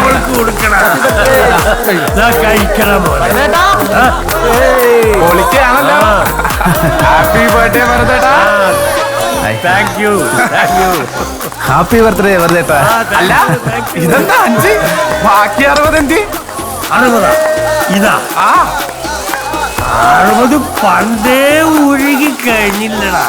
അവൾക്ക് കൊടുക്കണം. കഴിക്കണം ഹാപ്പി ബർത്ത്ഡേ വെറുതേട്ടാ. Thank you. ഹാപ്പി ബർത്ത്ഡേ വെറുതേട്ടാ. അല്ല ഇതെന്താ 5 ബാക്കി 60 എന്ത്? 60 ഇതാ 60 പണ്ടേ ഒഴുകി കഴിഞ്ഞില്ലടാ.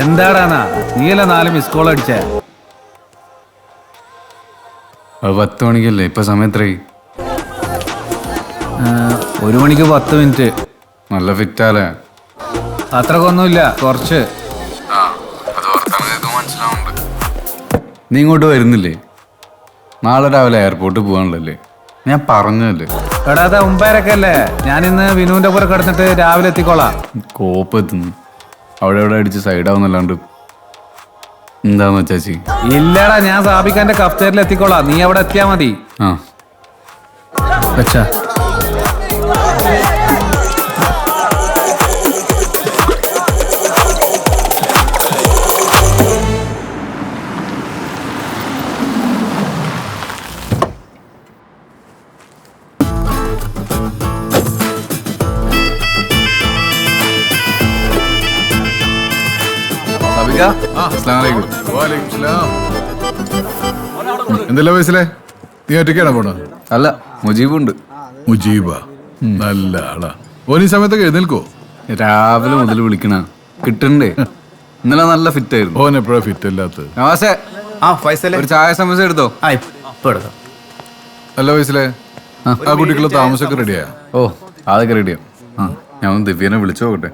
എന്താടാ നീല 4 മിസ് കോൾ അടിച്ചേ? 10 മണിക്കല്ലേ? ഇപ്പൊ സമയം എത്രയായി? 1 മണിക്ക് 10 മിനിറ്റ്. നല്ല ഫിറ്റാലേ? അത്രക്കൊന്നുമില്ല, കുറച്ച്. നീ ഇങ്ങോട്ട് വരുന്നില്ലേ? നാളെ രാവിലെ എയർപോർട്ടിൽ പോകാനുള്ളല്ലേ? ഞാൻ പറഞ്ഞല്ലേ. എടാ അതാ 9:30 അല്ലേ? ഞാനിന്ന് വിനുവിന്റെ പുറം കിടന്നിട്ട് രാവിലെ എത്തിക്കോളാം. കോപ്പ് എത്തുന്നു അവിടെ എവിടെ അടിച്ച് സൈഡാവുന്നല്ലാണ്ട്. എന്താന്ന് വെച്ചാച്ചി? ഇല്ലടാ, ഞാൻ സാബിക്കാന്റെ കഫ്തേരിൽ എത്തിക്കോളാം, നീ അവിടെ എത്തിയാ മതി. ആ വെച്ചാ എന്തല്ല വയസ്സിലെ? നീ ഒറ്റയ്ക്കാണോ പോണ? അല്ല, മുജീബുണ്ട്. മുജീബ നല്ല ആളാ. ഓൻ ഈ സമയത്തൊക്കെ എഴുന്നേൽക്കോ? രാവിലെ മുതൽ വിളിക്കണ കിട്ടണ്ടേ. ഇന്നലെ നല്ല ഫിറ്റ് ആയിരുന്നു. ഓൻ എപ്പോഴാ ഫിറ്റ് അല്ലാത്തത്? ഒരു ചായ സമോസ എടുത്തോ. അല്ല വയസ്സിലെ, ആ കുട്ടിക്കുള്ള താമസമൊക്കെ റെഡിയാ? ഓ അതൊക്കെ റെഡിയാ. ഞാൻ ഒന്ന് ദിവ്യനെ വിളിച്ചു നോക്കട്ടെ.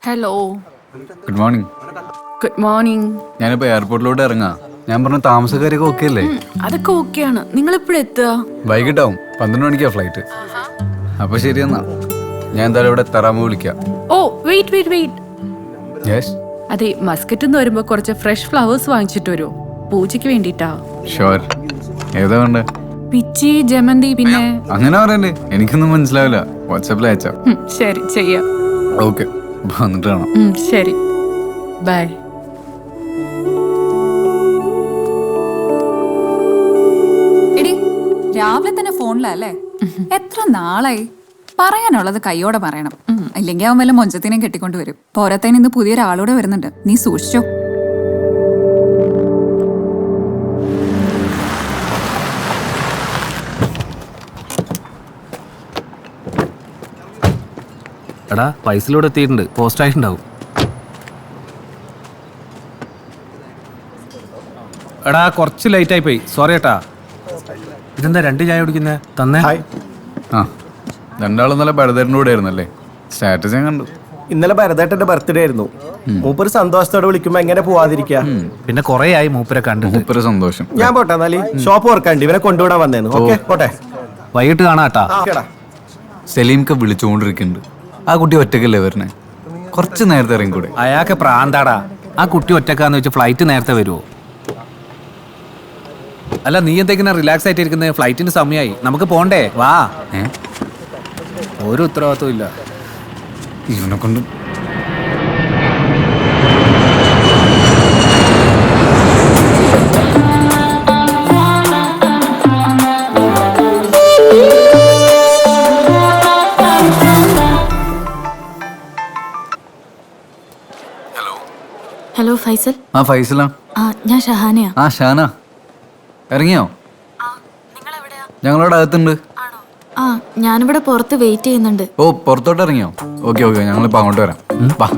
Hello, good morning. Good morning. ഞാനിപ്പോ എയർപോർട്ടിലോട്ട് ഇറങ്ങാം. ഞാൻ പറഞ്ഞ താമസക്കാരൊക്കെ ഓക്കെ അല്ലേ? അതൊക്കെ ഓക്കെയാണ്. നിങ്ങൾ എപ്പോഴും എത്തുക? വൈകിട്ടാവും, 12 മണിക്കാ ഫ്ലൈറ്റ്. അപ്പൊ ശരി എന്നാ, ഞാൻ എന്തായാലും ഇവിടെ തറാമ വിളിക്കാം. ഓ വെയിറ്റ്. യെസ്. അതെ, മസ്കറ്റിൽ നിന്ന് വരുമ്പോ കുറച്ച് ഫ്രഷ് ഫ്ലവേഴ്സ് വാങ്ങിച്ചിട്ട് വരുമോ? പൂജയ്ക്ക് വേണ്ടിട്ടാ. ഷുവർ. ഏതാ വേണ്ടേ? പിച്ചി, ജമന്തി, പിന്നെ അങ്ങനെ പറയല്ലേ, എനിക്കൊന്നും മനസ്സിലാവില്ല. വാട്സാപ്പിൽ അയച്ചാ. ശരി, ചെയ്യാം. ഓക്കെ, വന്നിട്ട് കാണാം. ശരി, ബൈ. എടി, രാവിലെ തന്നെ ഫോണിലല്ലേ? എത്ര നാളായി? പറയാനുള്ളത് കയ്യോടെ പറയണം, ഇല്ലെങ്കിൽ അവൻ വല്ല മൊഞ്ചത്തിനെയും കെട്ടിക്കൊണ്ട് വരും. പോരാത്തതിന് ഇന്ന് പുതിയൊരാളൂടെ വരുന്നുണ്ട്, നീ സൂക്ഷിച്ചോ. എടാ, പൈസയിലൂടെ എത്തിയിട്ടുണ്ട്, പോസ്റ്റ് ആയിട്ടുണ്ടാവും. എടാ, കുറച്ച് ലേറ്റ് ആയി പോയി, സോറി ഏട്ടാ. ഇതെന്താ 2 ചായ കുടിക്കുന്നേ? തന്നെ. ആ, രണ്ടാളും നല്ല ഭരതേട്ടൻ്റെ കൂടെ ആയിരുന്നല്ലേ? സ്റ്റാറ്റസ് ഞാൻ കണ്ടു. ഇന്നലെ ഭരതേട്ടന്റെ ബർത്ത്ഡേ ആയിരുന്നു. മൂപ്പര് സന്തോഷത്തോടെ വിളിക്കുമ്പോ എങ്ങനെ പോവാതിരിക്കാ? പിന്നെ കൊറേ ആയി മൂപ്പരെ കണ്ടിട്ട്. മൂപ്പര് സന്തോഷം. ഞാൻ പോട്ടെ എന്നാല്, ഷോപ്പ് വർക്കാണ്ട്, ഇവനെ കൊണ്ടുവിടാൻ വന്നേന്ന്. ഓക്കെ, പോട്ടെ. വൈകിട്ട് കാണാട്ടാ. സലീംക്ക് വിളിച്ചുകൊണ്ടിരിക്കുന്നുണ്ട്. ആ കുട്ടി ഒറ്റക്കല്ലേ വരണേ? കുറച്ച് നേരത്തെ ഇറങ്ങിക്കൂടെ? അയാൾക്ക് പ്രാന്താടാ. ആ കുട്ടി ഒറ്റക്കാന്ന് വെച്ച് ഫ്ലൈറ്റ് നേരത്തെ വരുമോ? അല്ല, നീ എന്തെങ്കിലും റിലാക്സ് ആയിട്ട് ഇരിക്കുന്നത്? ഫ്ലൈറ്റിന് സമയമായി, നമുക്ക് പോണ്ടേ? വാ. ഒരു ഉത്തരവാദിത്വം ഇല്ല ഇവനെ കൊണ്ട്. ഹലോ ഫൈസൽ. ആ ഫൈസലാ. ഞാൻ ഷഹാനയാ. ആ ഷാന, ഇറങ്ങിയോ? ഞങ്ങളവിടെ അകത്തുണ്ട്. ആ, ഞാനിവിടെ പുറത്ത് വെയിറ്റ് ചെയ്യുന്നുണ്ട്. ഓ, പുറത്തോട്ട് ഇറങ്ങിയോ? ഓക്കെ, ഞങ്ങളിപ്പോ അങ്ങോട്ട് വരാം. വാ,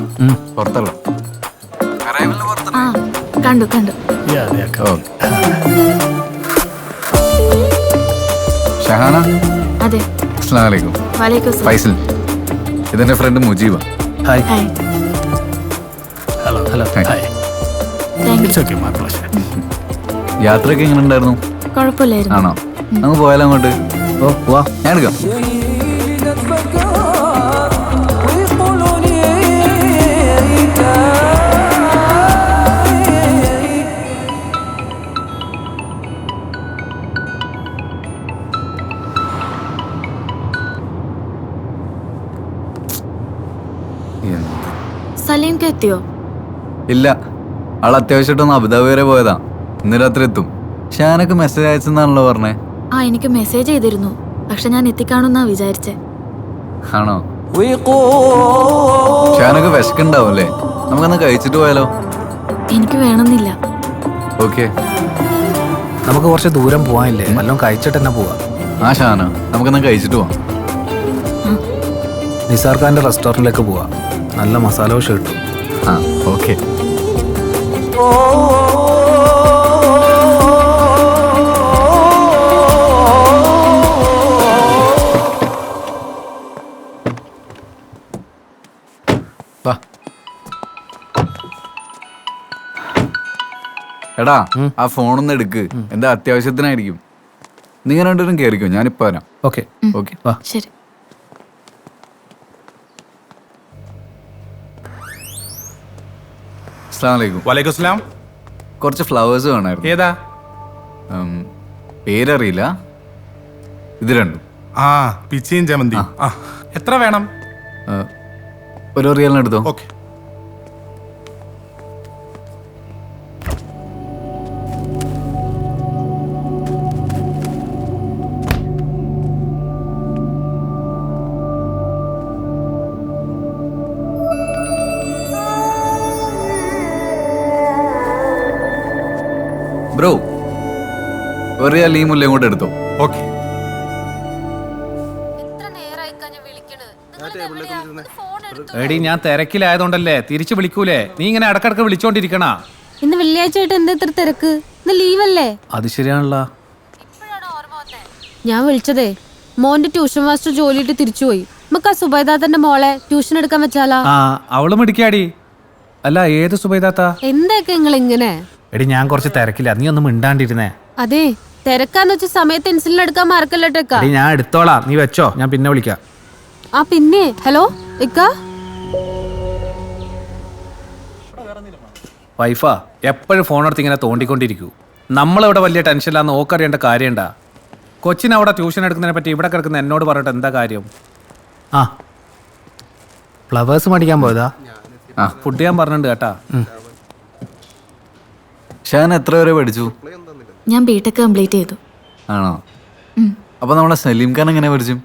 പുറത്തല്ല. കണ്ടു കണ്ടു. ഓക്കെ. ഷഹാന. അതെ. അസ്സലാമു അലൈക്കും. വലൈക്കും സലാം. ഫൈസൽ. ഇതെന്റെ friend Mujeeba. Hi. Hi. Hello hello. Hi. Thank you. It's okay my pleasure. യാത്രയൊക്കെ എങ്ങനെ ഉണ്ടായിരുന്നു? കുഴപ്പമില്ലായിരുന്നു. ആണോ? നമുക്ക് പോയാലോ അങ്ങോട്ട്? ഓ വാ. ഞാൻ എടുക്കാം. സലീംക്ക് എത്തിയോ? ഇല്ല, ആൾ അത്യാവശ്യമായിട്ടൊന്ന് അബുദാബി വരെ പോയതാ. ഇന്ന് രാത്രി എത്തും. ഷാനൊക്കെ മെസ്സേജ് അയച്ചെന്നാണല്ലോ പറഞ്ഞേ. ആ, എനിക്ക് മെസ്സേജ് ചെയ്തിരുന്നു. പക്ഷെ ഞാൻ എത്തിക്കാണുന്നാ വിചാരിച്ചേ. ആണോ? ഷാനൊക്കെ വിശക്കുണ്ടാവല്ലേ? നമുക്കൊന്ന് കഴിച്ചിട്ട് പോയാലോ? എനിക്ക് വേണമെന്നില്ല. ഓക്കെ. നമുക്ക് കുറച്ച് ദൂരം പോവാനില്ലേ? വല്ലതും കഴിച്ചിട്ട് തന്നെ പോവാം. ആ ഷാന, നമുക്കൊന്ന് കഴിച്ചിട്ട് പോവാം. നിസാർ ഖാന്റെ റെസ്റ്റോറൻറ്റിലേക്ക് പോവാം. നല്ല മസാല ദോശ കിട്ടും. ആ ഓക്കെ. എടാ, ആ ഫോണൊന്ന് എടുക്ക്. എന്താ അത്യാവശ്യത്തിനായിരിക്കും. നീ രണ്ടുപേരും കയറിക്കോ, ഞാനിപ്പോ വരാം. ഓക്കെ. ഓക്കെ. വാ. ശരി. അസ്സലാമു അലൈക്കും. വലൈക്കും സ്ലാം. കുറച്ച് ഫ്ലവേഴ്സ് വേണമായിരുന്നു. ഏതാ? പേരറിയില്ല. ഇത് രണ്ടും. ആ, പിച്ചിയും ജമന്തി. ആ, എത്ര വേണം? ഒരു റിയലിന് എടുത്തോ. ഓക്കെ. ബ്രോ, ഒരു റിയൽ ഈ മുല്ലയും കൂടെ എടുത്തോ. ഓക്കെ. എടി, ഞാൻ തിരക്കിലായതുകൊണ്ടല്ലേ. തിരിച്ചു വിളിക്കൂലേ? നീ ഇങ്ങനെ ഇടക്കിടക്ക് വിളിച്ചോണ്ടിരിക്കണ. ഇന്ന് വെള്ളിയാഴ്ച ആയിട്ട് എന്താ ഇത്ര തിരക്ക്? ഇന്ന് ലീവല്ലേ? അത് ശരിയാണല്ലോ. ഞാൻ വിളിച്ചതേ, മോന്റെ ട്യൂഷൻ മാസ്റ്റർ ജോലിയിട്ട് തിരിച്ചുപോയി. നമുക്ക് ആ സുബൈദാത്തന്റെ മോളെ ട്യൂഷൻ എടുക്കാൻ വെച്ചാലാ? ആ, അവള് മിടിക്കാടി. അല്ല, ഏത് സുബൈദാത്ത? എന്തൊക്കെ നിങ്ങൾ ഇങ്ങനെ? എടി, ഞാൻ കുറച്ച് തിരക്കില്ല. നീ ഒന്ന് മിണ്ടാണ്ടിരുന്നേ. അതെ, തിരക്കാന്ന് വെച്ച സമയത്ത് ഇൻസുലിൻ എടുക്കാൻ മറക്കല്ലോട്ടേക്കാ. എടി, ഞാൻ എടുത്തോളാം. നീ വെച്ചോ, ഞാൻ പിന്നെ വിളിക്കാം. ആ പിന്നെ, ഹലോ ഇക്ക. വൈഫാ എപ്പോഴും ഫോണെടുത്ത് ഇങ്ങനെ തോണ്ടിക്കൊണ്ടിരിക്കൂ. നമ്മളിവിടെ വലിയ ടെൻഷനില്ലാന്ന് ഓക്കറിയേണ്ട കാര്യമുണ്ടാ? കൊച്ചിന് അവിടെ ട്യൂഷൻ എടുക്കുന്നതിനെ പറ്റി ഇവിടെ കിടക്കുന്ന എന്നോട് പറഞ്ഞിട്ട് എന്താ കാര്യം? ആ, ഫ്ലവേഴ്സ് മേടിക്കാൻ പോയതാ. ആ, ഫുഡ് ചെയ്യാൻ പറഞ്ഞിട്ടുണ്ട് കേട്ടാ. ഷാൻ എത്ര വരെ പഠിച്ചു? ഞാൻ ബിടെക് കംപ്ലീറ്റ് ചെയ്തു. ആണോ? അപ്പൊ നമ്മളെ സലീം ഖാൻ എങ്ങനെ പഠിച്ചു?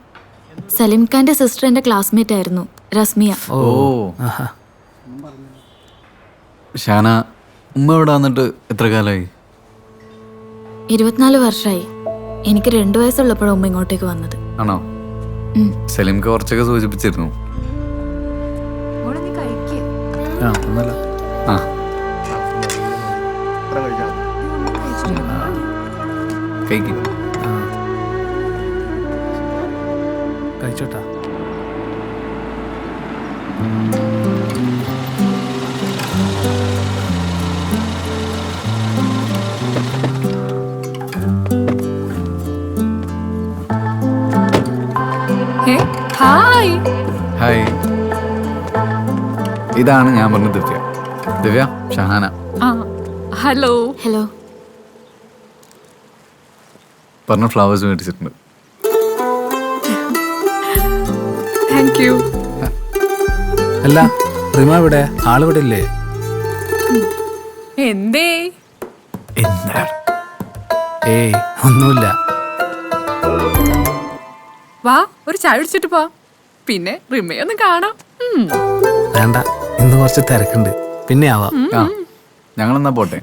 സലീം ഖാന്റെ സിസ്റ്റർ എന്റെ ക്ലാസ്മേറ്റ് ആയിരുന്നു, റസ്മിയ. ഓ. ഷാന, ഉമ്മ ഇവിടെ വന്നിട്ട് എത്ര കാലമായി? 24 വർഷമായി. എനിക്ക് 2 വയസ്സുള്ളപ്പോഴാണ് ഉമ്മ ഇങ്ങോട്ടേക്ക് വന്നത്. ആണോ? സലീം ഖാൻ കുറച്ചൊക്കെ സൂചിപ്പിച്ചിരുന്നു. ആ, ഒന്നല്ല. ആ, കഴിക്കും. കഴിച്ചോട്ടാ. ഹായ്. ഹായ്. ഇതാണ് ഞാൻ പറഞ്ഞ ദിവ്യ. ദിവ്യ, ഷഹാന. ഹലോ. ഹലോ. പറഞ്ഞ ഫ്ലവേഴ്സ് മേടിച്ചിട്ടുണ്ട്. Thank you. അല്ല, റിമ ഇവിടെ? ആളിവിടെ ഇല്ലേ? എന്തേ? എന്താ? ഏയ്, ഒന്നുമില്ല. വാ, ഒരു ചായ കുടിച്ചിട്ട് പോ. പിന്നെ റിമയൊന്ന് കാണാം. വേണ്ട, ഇന്ന് കുറച്ച് തിരക്കുണ്ട്. പിന്നെ ആവാം. ആ, ഞങ്ങളെന്നാ പോട്ടെ.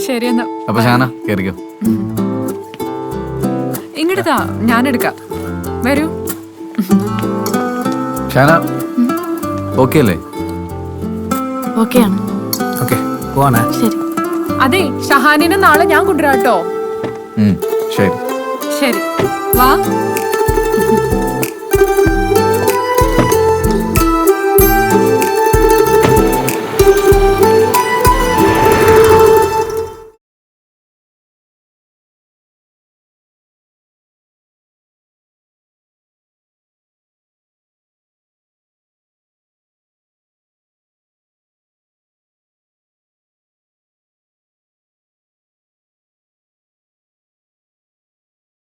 ശരി എന്നാ. അപ്പൊ ഷാന കേറിക്കോ. ഇങ്ങോട്ടാ, ഞാൻ എടുക്കാം. വരൂ. ഷാന ഓക്കെ അല്ലേ? ഓക്കെയാണ്. ഓക്കെ, പോവാണേ. ശരി. അതെ ഷഹാനിനെ നാളെ ഞാൻ കൊണ്ടുവരാട്ടോ. ശരി. ശരി. വാ